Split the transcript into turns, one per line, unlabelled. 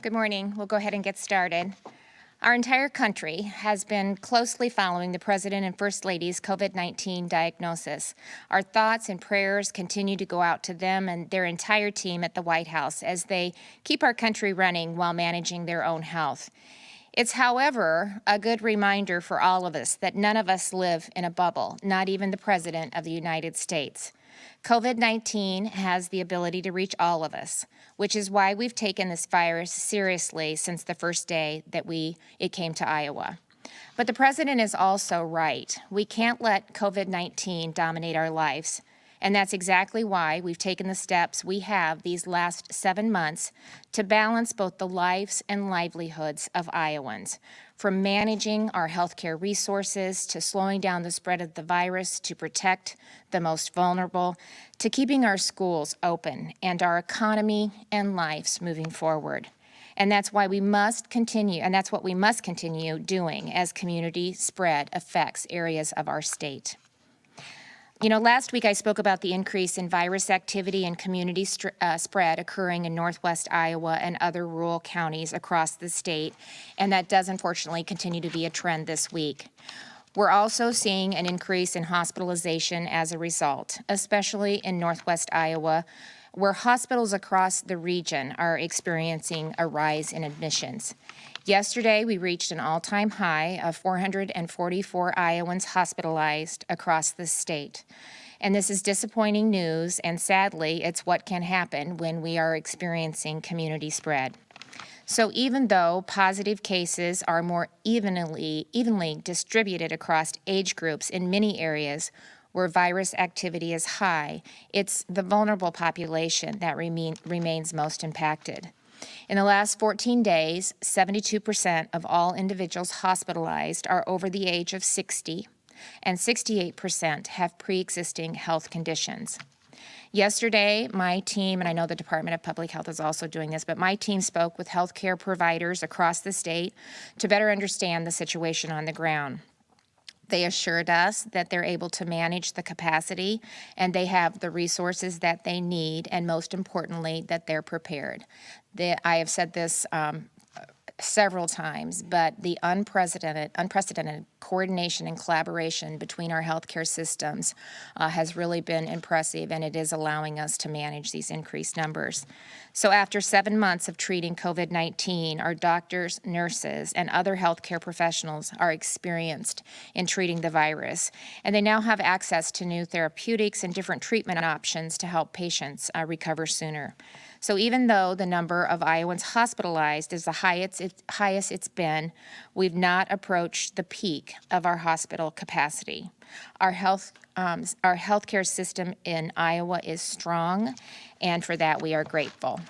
Good morning. We'll go ahead and get started. Our entire country has been closely following the President and First Lady's COVID-19 diagnosis. Our thoughts and prayers continue to go out to them and their entire team at the White House as they keep our country running while managing their own health. It's, however, a good reminder for all of us that none of us live in a bubble, not even the President of the United States. COVID-19 has the ability to reach all of us, which is why we've taken this virus seriously since the first day that it came to Iowa. But the President is also right. We can't let COVID-19 dominate our lives. And that's exactly why we've taken the steps we have these last 7 months to balance both the lives and livelihoods of Iowans, from managing our healthcare resources to slowing down the spread of the virus to protect the most vulnerable, to keeping our schools open and our economy and lives moving forward. And that's why we must continue, and that's what we must continue doing as community spread affects areas of our state. You know, last week I spoke about the increase in virus activity and community spread occurring in northwest Iowa and other rural counties across the state, and that does unfortunately continue to be a trend this week. We're also seeing an increase in hospitalization as a result, especially in northwest Iowa, where hospitals across the region are experiencing a rise in admissions. Yesterday, we reached an all-time high of 444 Iowans hospitalized across the state. And this is disappointing news, and sadly, it's what can happen when we are experiencing community spread. So even though positive cases are more evenly distributed across age groups in many areas where virus activity is high, it's the vulnerable population that remains most impacted. In the last 14 days, 72% of all individuals hospitalized are over the age of 60, and 68% have pre-existing health conditions. Yesterday, my team, and I know the Department of Public Health is also doing this, but my team spoke with healthcare providers across the state to better understand the situation on the ground. They assured us that they're able to manage the capacity and they have the resources that they need, and most importantly, that they're prepared. I have said this several times, but the unprecedented coordination and collaboration between our healthcare systems has really been impressive, and it is allowing us to manage these increased numbers. So after 7 months of treating COVID-19, our doctors, nurses, and other healthcare professionals are experienced in treating the virus, and they now have access to new therapeutics and different treatment options to help patients recover sooner. So even though the number of Iowans hospitalized is the highest it's been, we've not approached the peak of our hospital capacity. Our healthcare system in Iowa is strong, and for that we are grateful.